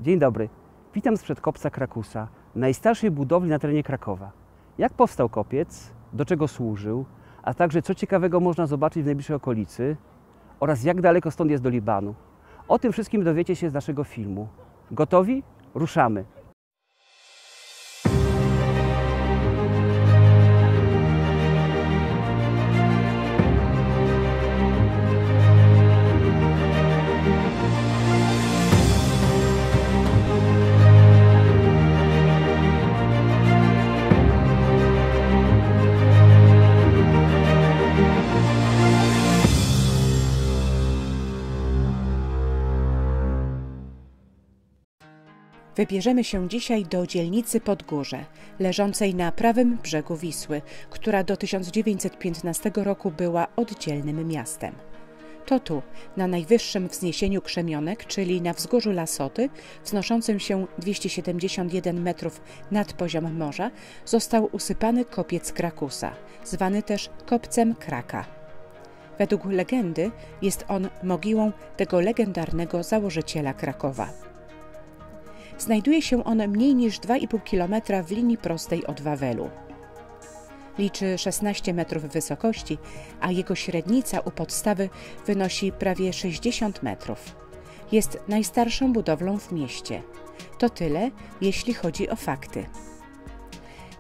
Dzień dobry, witam sprzed kopca Krakusa, najstarszej budowli na terenie Krakowa. Jak powstał kopiec, do czego służył, a także co ciekawego można zobaczyć w najbliższej okolicy oraz jak daleko stąd jest do Libanu. O tym wszystkim dowiecie się z naszego filmu. Gotowi? Ruszamy! Wybierzemy się dzisiaj do dzielnicy Podgórze, leżącej na prawym brzegu Wisły, która do 1915 roku była oddzielnym miastem. To tu, na najwyższym wzniesieniu Krzemionek, czyli na wzgórzu Lasoty, wznoszącym się 271 metrów nad poziom morza, został usypany kopiec Krakusa, zwany też kopcem Kraka. Według legendy jest on mogiłą tego legendarnego założyciela Krakowa. Znajduje się on mniej niż 2,5 km w linii prostej od Wawelu. Liczy 16 metrów wysokości, a jego średnica u podstawy wynosi prawie 60 metrów. Jest najstarszą budowlą w mieście. To tyle, jeśli chodzi o fakty.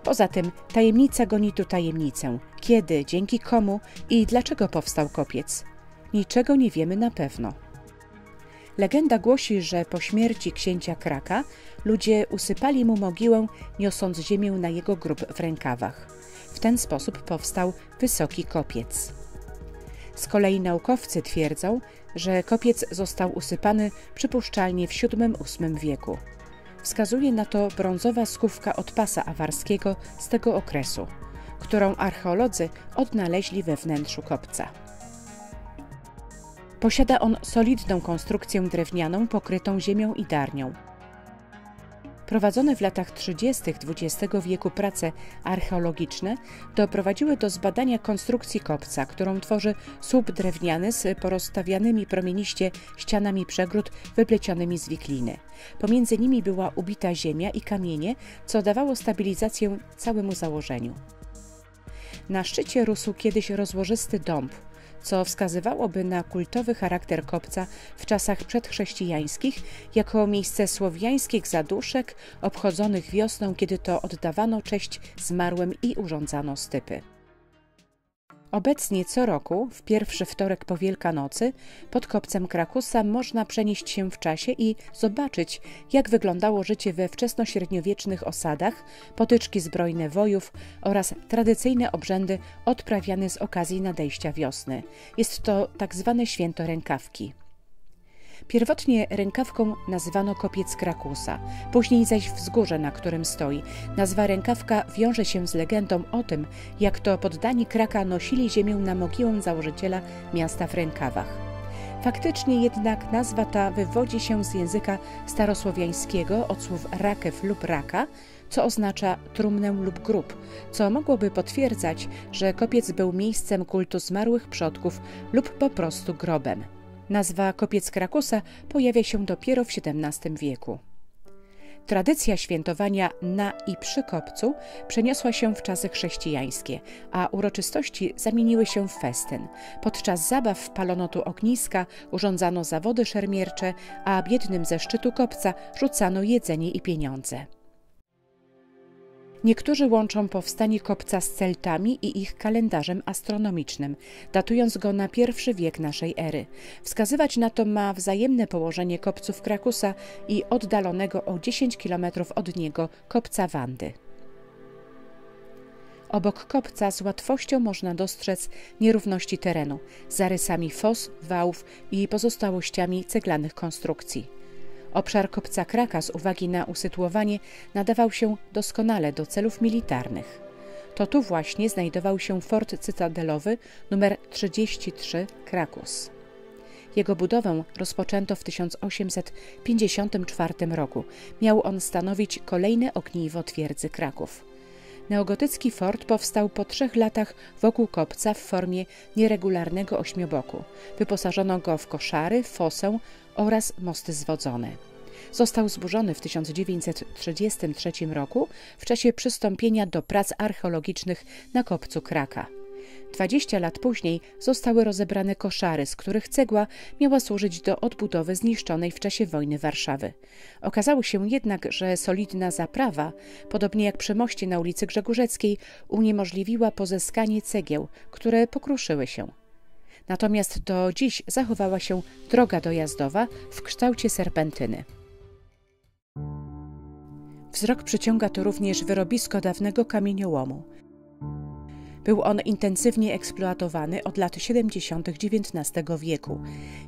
Poza tym tajemnica goni tu tajemnicę. Kiedy, dzięki komu i dlaczego powstał kopiec? Niczego nie wiemy na pewno. Legenda głosi, że po śmierci księcia Kraka ludzie usypali mu mogiłę, niosąc ziemię na jego grób w rękawach. W ten sposób powstał wysoki kopiec. Z kolei naukowcy twierdzą, że kopiec został usypany przypuszczalnie w VII-VIII wieku. Wskazuje na to brązowa skówka od pasa awarskiego z tego okresu, którą archeolodzy odnaleźli we wnętrzu kopca. Posiada on solidną konstrukcję drewnianą pokrytą ziemią i darnią. Prowadzone w latach 30. XX wieku prace archeologiczne doprowadziły do zbadania konstrukcji kopca, którą tworzy słup drewniany z porozstawianymi promieniście ścianami przegród wyplecionymi z wikliny. Pomiędzy nimi była ubita ziemia i kamienie, co dawało stabilizację całemu założeniu. Na szczycie rósł kiedyś rozłożysty dąb, co wskazywałoby na kultowy charakter kopca w czasach przedchrześcijańskich jako miejsce słowiańskich zaduszek obchodzonych wiosną, kiedy to oddawano cześć zmarłym i urządzano stypy. Obecnie co roku, w pierwszy wtorek po Wielkanocy, pod kopcem Krakusa można przenieść się w czasie i zobaczyć, jak wyglądało życie we wczesnośredniowiecznych osadach, potyczki zbrojne wojów oraz tradycyjne obrzędy odprawiane z okazji nadejścia wiosny. Jest to tak zwane święto rękawki. Pierwotnie rękawką nazywano kopiec Krakusa, później zaś wzgórze, na którym stoi. Nazwa rękawka wiąże się z legendą o tym, jak to poddani Kraka nosili ziemię na mogiłę założyciela miasta w rękawach. Faktycznie jednak nazwa ta wywodzi się z języka starosłowiańskiego od słów rakew lub raka, co oznacza trumnę lub grób, co mogłoby potwierdzać, że kopiec był miejscem kultu zmarłych przodków lub po prostu grobem. Nazwa kopiec Krakusa pojawia się dopiero w XVII wieku. Tradycja świętowania na i przy kopcu przeniosła się w czasy chrześcijańskie, a uroczystości zamieniły się w festyn. Podczas zabaw palono tu ogniska, urządzano zawody szermiercze, a biednym ze szczytu kopca rzucano jedzenie i pieniądze. Niektórzy łączą powstanie kopca z Celtami i ich kalendarzem astronomicznym, datując go na I wiek naszej ery. Wskazywać na to ma wzajemne położenie kopców Krakusa i oddalonego o 10 km od niego kopca Wandy. Obok kopca z łatwością można dostrzec nierówności terenu, zarysami fos, wałów i pozostałościami ceglanych konstrukcji. Obszar kopca Kraka z uwagi na usytuowanie nadawał się doskonale do celów militarnych. To tu właśnie znajdował się fort cytadelowy nr 33 Krakus. Jego budowę rozpoczęto w 1854 roku. Miał on stanowić kolejne ogniwo twierdzy Kraków. Neogotycki fort powstał po 3 latach wokół kopca w formie nieregularnego ośmioboku. Wyposażono go w koszary, fosę oraz mosty zwodzone. Został zburzony w 1933 roku w czasie przystąpienia do prac archeologicznych na kopcu Kraka. 20 lat później zostały rozebrane koszary, z których cegła miała służyć do odbudowy zniszczonej w czasie wojny Warszawy. Okazało się jednak, że solidna zaprawa, podobnie jak przy moście na ulicy Grzegórzeckiej, uniemożliwiła pozyskanie cegieł, które pokruszyły się. Natomiast do dziś zachowała się droga dojazdowa w kształcie serpentyny. Wzrok przyciąga tu również wyrobisko dawnego kamieniołomu. Był on intensywnie eksploatowany od lat 70. XIX wieku.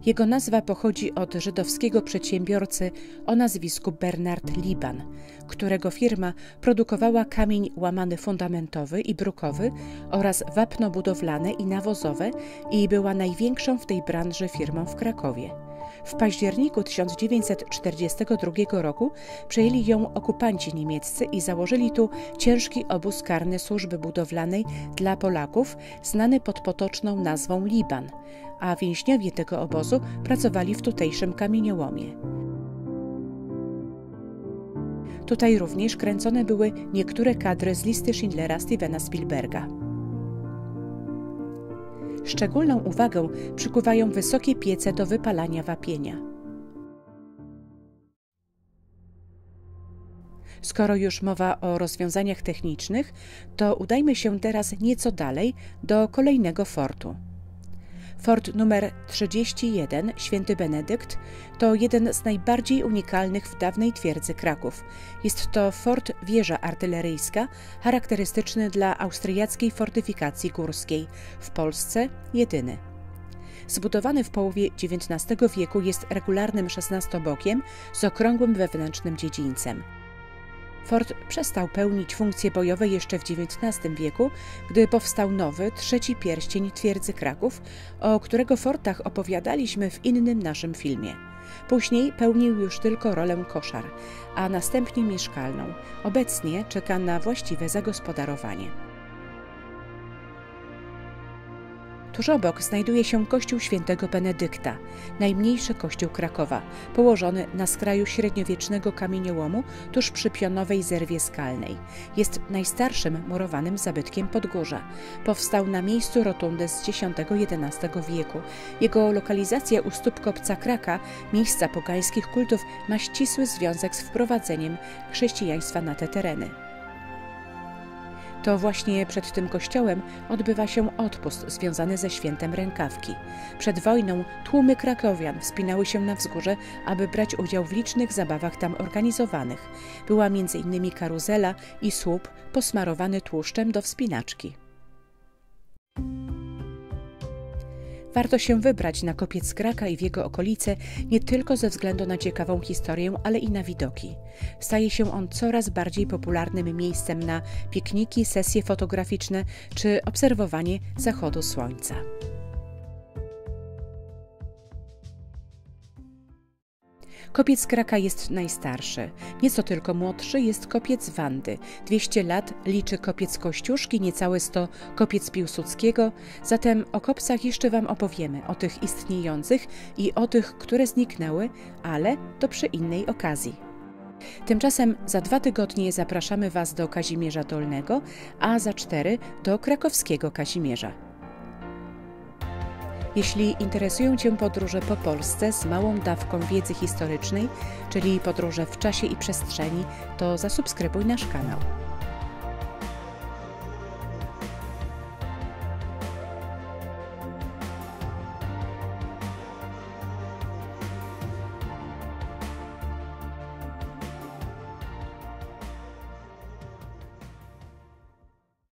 Jego nazwa pochodzi od żydowskiego przedsiębiorcy o nazwisku Bernard Liban, którego firma produkowała kamień łamany fundamentowy i brukowy oraz wapno budowlane i nawozowe i była największą w tej branży firmą w Krakowie. W październiku 1942 roku przejęli ją okupanci niemieccy i założyli tu ciężki obóz karny służby budowlanej dla Polaków, znany pod potoczną nazwą Liban, a więźniowie tego obozu pracowali w tutejszym kamieniołomie. Tutaj również kręcone były niektóre kadry z listy Schindlera Stevena Spielberga. Szczególną uwagę przykuwają wysokie piece do wypalania wapienia. Skoro już mowa o rozwiązaniach technicznych, to udajmy się teraz nieco dalej do kolejnego fortu. Fort numer 31, Święty Benedykt, to jeden z najbardziej unikalnych w dawnej twierdzy Kraków. Jest to fort wieża artyleryjska, charakterystyczny dla austriackiej fortyfikacji górskiej, w Polsce jedyny. Zbudowany w połowie XIX wieku, jest regularnym szesnastobokiem z okrągłym wewnętrznym dziedzińcem. Fort przestał pełnić funkcje bojowe jeszcze w XIX wieku, gdy powstał nowy, trzeci pierścień twierdzy Kraków, o którego fortach opowiadaliśmy w innym naszym filmie. Później pełnił już tylko rolę koszar, a następnie mieszkalną. Obecnie czeka na właściwe zagospodarowanie. Tuż obok znajduje się kościół Świętego Benedykta, najmniejszy kościół Krakowa, położony na skraju średniowiecznego kamieniołomu tuż przy pionowej zerwie skalnej. Jest najstarszym murowanym zabytkiem Podgórza. Powstał na miejscu rotundy z X-XI wieku. Jego lokalizacja u stóp kopca Kraka, miejsca pogańskich kultów, ma ścisły związek z wprowadzeniem chrześcijaństwa na te tereny. To właśnie przed tym kościołem odbywa się odpust związany ze świętem Rękawki. Przed wojną tłumy krakowian wspinały się na wzgórze, aby brać udział w licznych zabawach tam organizowanych. Była m.in. karuzela i słup posmarowany tłuszczem do wspinaczki. Warto się wybrać na kopiec Kraka i w jego okolice nie tylko ze względu na ciekawą historię, ale i na widoki. Staje się on coraz bardziej popularnym miejscem na pikniki, sesje fotograficzne czy obserwowanie zachodu słońca. Kopiec Kraka jest najstarszy. Nieco tylko młodszy jest kopiec Wandy. 200 lat liczy kopiec Kościuszki, niecałe 100 kopiec Piłsudskiego. Zatem o kopcach jeszcze Wam opowiemy, o tych istniejących i o tych, które zniknęły, ale to przy innej okazji. Tymczasem za 2 tygodnie zapraszamy Was do Kazimierza Dolnego, a za 4 do krakowskiego Kazimierza. Jeśli interesują Cię podróże po Polsce z małą dawką wiedzy historycznej, czyli podróże w czasie i przestrzeni, to zasubskrybuj nasz kanał.